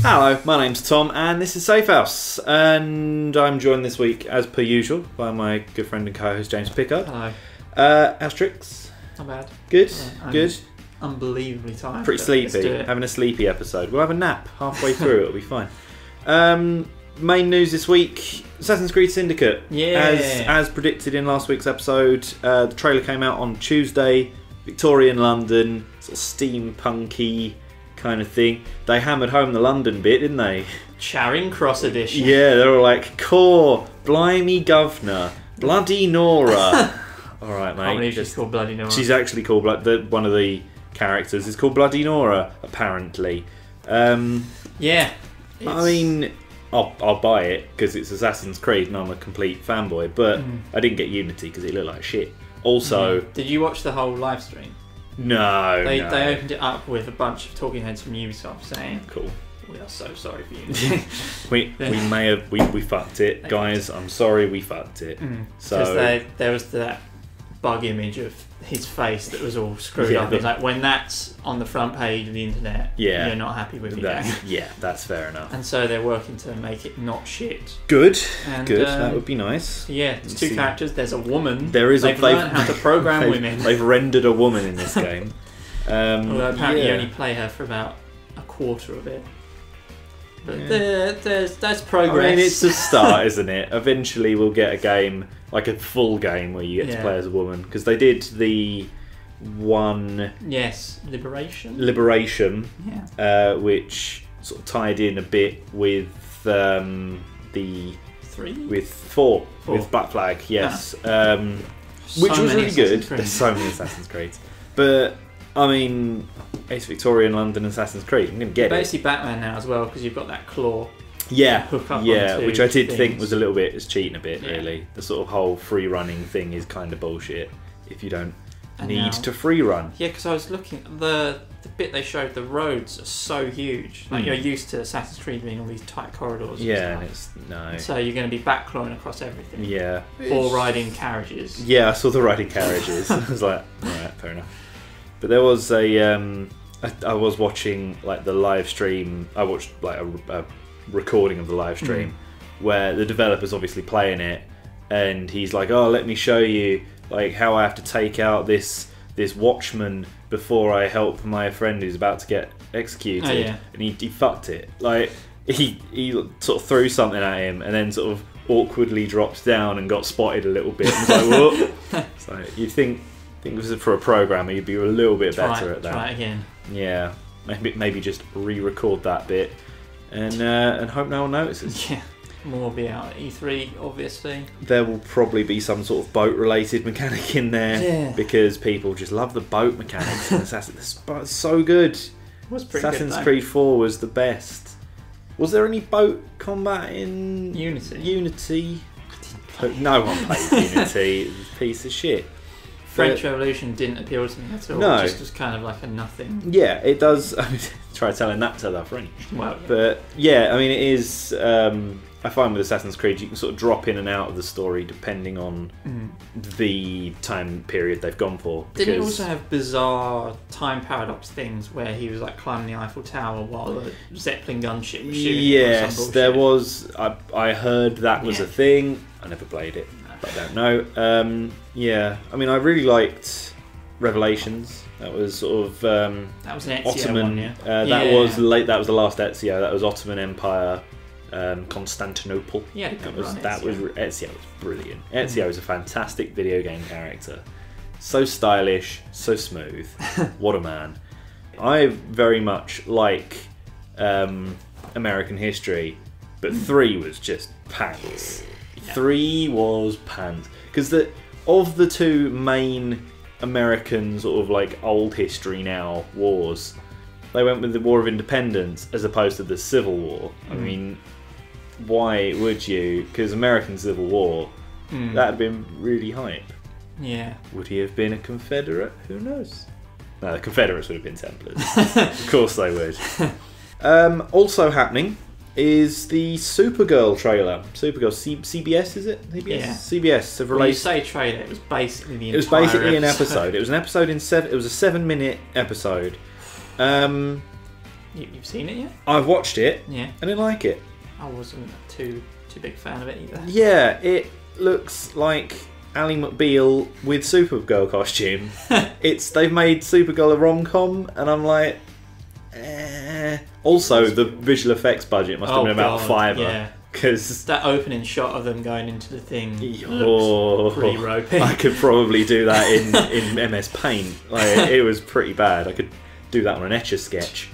Hello, my name's Tom and this is Safehouse, and I'm joined this week as per usual by my good friend and co-host James Pickard. Hello. Asterix? Not bad. Good? Good? Unbelievably tired. Pretty sleepy. Having a sleepy episode. We'll have a nap halfway through, it'll be fine. Main news this week, Assassin's Creed Syndicate. Yeah. As predicted in last week's episode, the trailer came out on Tuesday. Victorian London, sort of steampunky kind of thing. They hammered home the London bit, didn't they? Charing Cross edition. Yeah, they were like, core, blimey governor, bloody Nora. Alright, mate. I believe she's called Bloody Nora. She's actually called, one of the characters is called Bloody Nora, apparently. Yeah. I mean, I'll buy it because it's Assassin's Creed and I'm a complete fanboy, but I didn't get Unity because it looked like shit. Also... Did you watch the whole live stream? No, They opened it up with a bunch of talking heads from Ubisoft saying, cool. We are so sorry for Unity. we fucked it, guys. I'm sorry we fucked it. So there was that bug image of his face that was all screwed up. It's like when that's on the front page of the internet, you're not happy with your game. Yeah, that's fair enough. And so they're working to make it not shit. Good, and, good. That would be nice. Yeah, it's two characters. There's a woman. They've learned how to program women. They've rendered a woman in this game. Although apparently you only play her for about a quarter of it. But there's progress. I mean, it's a start, isn't it? Eventually we'll get a game, like a full game, where you get to play as a woman. Because they did the one... Yes, Liberation, which sort of tied in a bit with the... 3? With 4. With Black Flag, yes. Which was really good. There's so many Assassin's Creed. But... I mean, it's Victorian London Assassin's Creed. I'm going to get it. Basically Batman now as well, because you've got that claw. Hook up onto which I did things. think was a little bit, it's cheating a bit, really. The sort of whole free running thing is kind of bullshit if you don't need to free run. Yeah, because I was looking at the bit they showed, the roads are so huge. Like you're used to Assassin's Creed being all these tight corridors. Yeah, and it's so you're going to be backclawing across everything. Yeah. Or riding carriages. Yeah, I saw the riding carriages. I was like, alright, fair enough. But there was I was watching like the live stream. I watched like a recording of the live stream where the developer's obviously playing it, and he's like, "Oh, let me show you like how I have to take out this watchman before I help my friend who's about to get executed." Oh, yeah. And he fucked it. Like he sort of threw something at him and then sort of awkwardly drops down and got spotted a little bit. And was like, "Whoa!" So you'd think if it was for a programmer, you'd be a little bit better at that. Try it again. Yeah, maybe just re-record that bit, and hope no one notices. Yeah, more will be out at E3, obviously. There will probably be some sort of boat-related mechanic in there, because people just love the boat mechanics in Assassin's. It's so good. It was pretty Assassin's good, Creed 4 was the best. Was there any boat combat in Unity? No one played Unity. It was a piece of shit. French Revolution didn't appeal to me at all. No. It just was kind of like a nothing. Yeah, it does. I mean, try telling that to the French. Well, but yeah, I mean, it is. I find with Assassin's Creed, you can sort of drop in and out of the story depending on the time period they've gone for. Didn't it also have bizarre time paradox things where he was like climbing the Eiffel Tower while the Zeppelin gunship was shooting? Yes, there was. I heard that was a thing. I never played it. I don't know. Yeah, I mean, I really liked Revelations. That was sort of that was an Ezio Ottoman. One, yeah. That was late. That was the last Ezio. That was Ottoman Empire, Constantinople. Yeah, Ezio was brilliant. Ezio is a fantastic video game character. So stylish, so smooth. What a man! I very much like American History, but 3 was just pants. 3 was pants because of the two main American sort of like old history now wars, they went with the War of Independence as opposed to the Civil War. I mean, why would you? Because American Civil War, that'd have been really hype. Yeah. Would he have been a Confederate? Who knows? No, the Confederates would have been Templars. Of course they would. Also happening is the Supergirl trailer. Supergirl, CBS, is it? CBS? Yeah. CBS have released... When you say trailer, it was basically the entire It was basically an episode. It was an episode in 7... It was a 7-minute episode. You've seen it yet? I've watched it. Yeah. I didn't like it. I wasn't too big fan of it either. Yeah, it looks like Ally McBeal with Supergirl costume. They've made Supergirl a rom-com, and I'm like, eh. Also, the visual effects budget must have been about a $5. Yeah. Because that opening shot of them going into the thing looks pretty ropey. I could probably do that in MS Paint. Like, it was pretty bad. I could do that on an Etch-a-Sketch.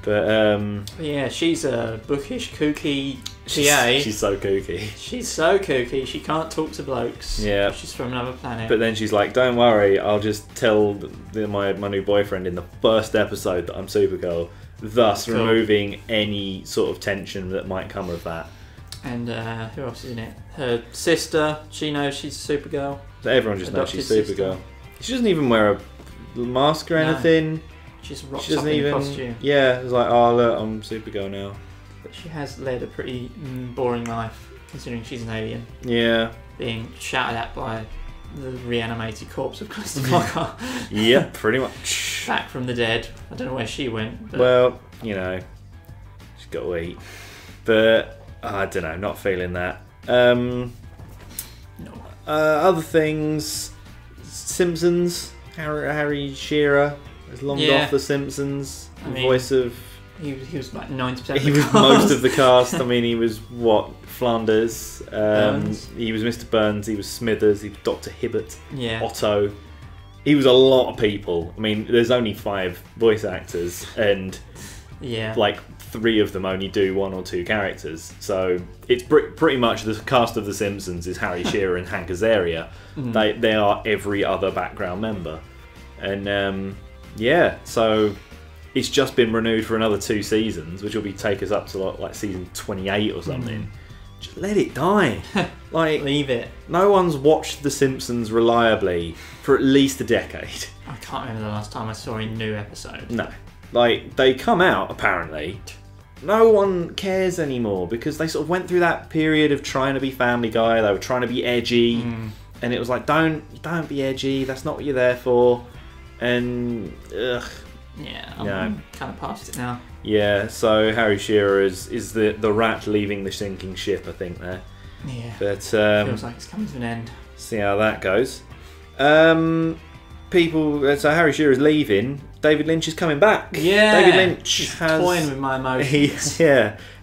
But yeah, she's a bookish, kooky PA. She's so kooky. She's so kooky. She can't talk to blokes. Yeah. She's from another planet. But then she's like, "Don't worry, I'll just tell my new boyfriend in the first episode that I'm Supergirl, thus removing any sort of tension that might come with that." And who else is in it? Her sister. She knows she's Supergirl. So everyone just knows she's Supergirl. She doesn't even wear a mask or anything. She just rocks up in costume. Yeah, it's like, oh look, I'm Supergirl now. But she has led a pretty boring life, considering she's an alien. Yeah. Being shouted at by the reanimated corpse of Calista Parker. Yep, pretty much. Back from the dead. I don't know where she went. But... Well, you know, she's got to eat. But I don't know, not feeling that. No. Other things, Simpsons. Harry Shearer has longed off the Simpsons. Voice of. He was like 90% of the cast. He was most of the cast. I mean, he was Flanders. He was Mr. Burns. He was Smithers. He was Dr. Hibbert. Yeah. Otto. He was a lot of people. I mean, there's only 5 voice actors, and like 3 of them only do 1 or 2 characters. So it's pretty much the cast of The Simpsons is Harry Shearer and Hank Azaria. They are every other background member, and so. It's just been renewed for another 2 seasons, which will take us up to like season 28 or something. Just let it die. Like, leave it. No one's watched The Simpsons reliably for at least a decade. I can't remember the last time I saw a new episode. No. Like, they come out, apparently. No one cares anymore because they sort of went through that period of trying to be Family Guy. They were trying to be edgy. And it was like, don't be edgy. That's not what you're there for. And, ugh. Yeah, I'm kind of past it now. Yeah, so Harry Shearer is the rat leaving the sinking ship, I think, there. Yeah. But feels like it's coming to an end. See how that goes. So Harry Shearer is leaving. David Lynch is coming back. Yeah. David Lynch has toying with my emotions.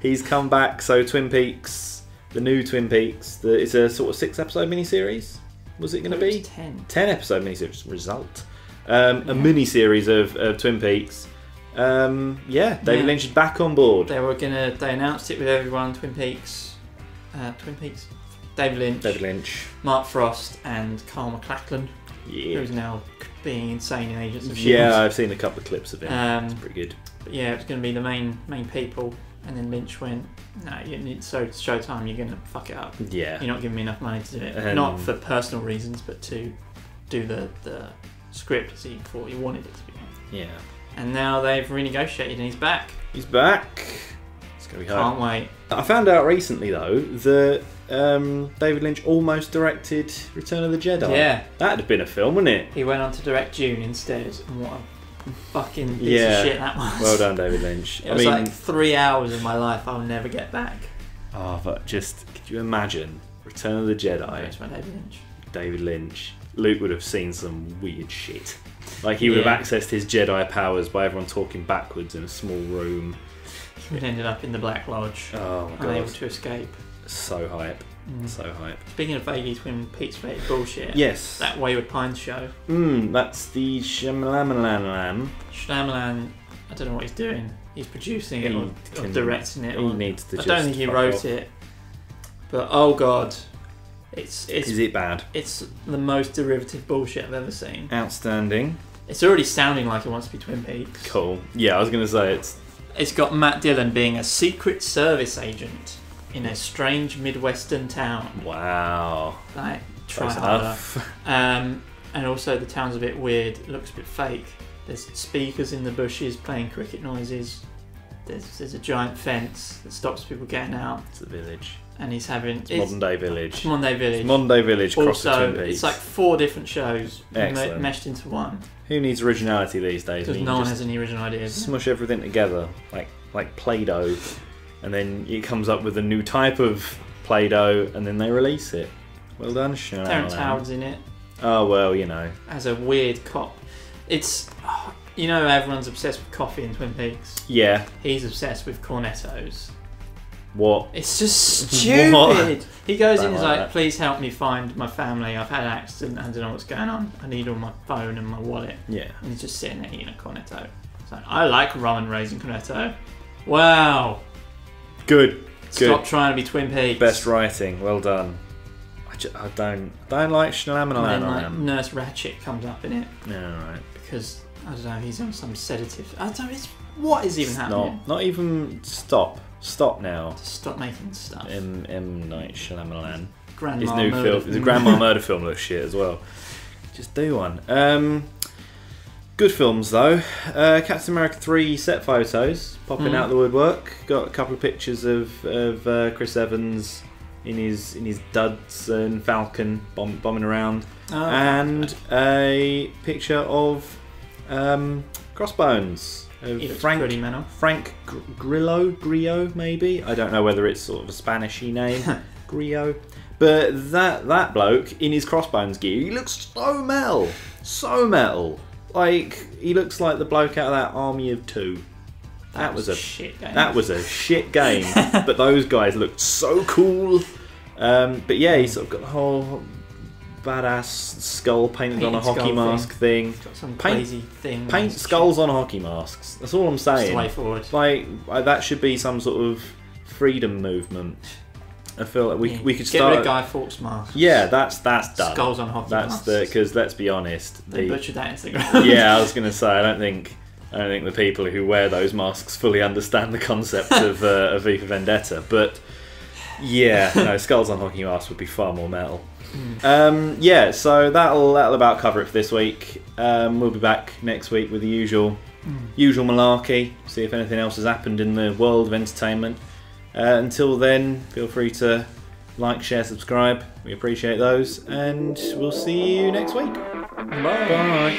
He's come back. So Twin Peaks, the new Twin Peaks, it's a sort of 6-episode miniseries. Was it going to be 10? 10-episode miniseries. Result. A mini-series of Twin Peaks. David Lynch is back on board. They announced it with everyone. Twin Peaks, David Lynch, Mark Frost, and Carl MacLachlan, who's now being insane in Agents of S.H.I.E.L.D. Yeah, I've seen a couple of clips of it. It's pretty good. But yeah, it's going to be the main people, and then Lynch went, "No, it's Showtime. You're going to fuck it up. Yeah, you're not giving me enough money to do it. Not for personal reasons, but to do the script as he thought he wanted it to be." Yeah. And now they've renegotiated and he's back. He's back. It's going to be hard. Can't wait. I found out recently, though, that David Lynch almost directed Return of the Jedi. Yeah. That'd have been a film, wouldn't it? He went on to direct Dune instead. And what a fucking piece of shit that was. Well done, David Lynch. It was like 3 hours of my life I'll never get back. Oh, but just, could you imagine Return of the Jedi? It's by David Lynch. David Lynch. Luke would have seen some weird shit. Like, he would have accessed his Jedi powers by everyone talking backwards in a small room. He would have ended up in the Black Lodge. Oh my god. Unable to escape. So hype. So hype. Speaking of vaguely Twin Peaks related bullshit. Yes. That Wayward Pines show. That's the Shyamalamam. Shyamalan, I don't know what he's doing. He's producing it or directing it. He needs to I don't think he wrote it. But oh god. Is it bad? It's the most derivative bullshit I've ever seen. Outstanding. It's already sounding like it wants to be Twin Peaks. Cool. Yeah, I was going to say It's got Matt Dillon being a Secret Service agent in a strange Midwestern town. Wow. Like, try harder. And also the town's a bit weird. It looks a bit fake. There's speakers in the bushes playing cricket noises. There's a giant fence that stops people getting out. It's the village. and he's having Modern Day Village. Modern Day Village. Modern Day Village cross the Twin Peaks. It's like 4 different shows Excellent. meshed into one. Who needs originality these days? Because no one has any original ideas. Smush everything together like Play-Doh, and then it comes up with a new type of Play-Doh, and then they release it. Well done, Shyamalan. Terrence Howard's in it. Oh well, you know. As a weird cop. It's everyone's obsessed with coffee in Twin Peaks. Yeah. He's obsessed with cornettos. What? It's just stupid. What? He goes in and is like, that. please help me find my family. I've had an accident. I don't know what's going on. I need all my phone and my wallet. Yeah. And he's just sitting there eating a cornetto. It's like, I like rum and raisin cornetto. Wow. Good. Stop trying to be Twin Peaks. Best writing. Well done. I don't like Shyamalan. Nurse Ratched comes up in it. Yeah, right. Because, I don't know, he's on some sedative. I don't know, what is even happening? Not even stop. Stop now. Just stop making stuff. M. Night Shyamalan. Grandma His new murder film. The Grandma Murder film looks shit as well. Just do one. Good films though. Captain America 3 set photos popping out the woodwork. Got a couple of pictures of Chris Evans in his duds and Falcon bombing around, and a picture of Crossbones. Frank Grillo, maybe. I don't know whether it's sort of a Spanishy name, Grillo. But that bloke in his Crossbones gear, he looks so metal. Like he looks like the bloke out of that Army of Two. That was a shit game. That was a shit game. But those guys looked so cool. But yeah, he's sort of got the whole badass skull painted on a hockey mask thing. Got some crazy thing. Paint skulls on hockey masks. That's all I'm saying. That's the way forward. Like that should be some sort of freedom movement. I feel like we could start. Get rid of Guy Fawkes masks. Yeah, that's done. Skulls on hockey masks. Because let's be honest, they butchered that Instagram. Yeah, I was going to say I don't think the people who wear those masks fully understand the concept of V for Vendetta. But yeah, no, skulls on hockey masks would be far more metal. Yeah, so that'll about cover it for this week. We'll be back next week with the usual malarkey. See if anything else has happened in the world of entertainment. Until then, feel free to like, share, subscribe. We appreciate those, and we'll see you next week. Bye.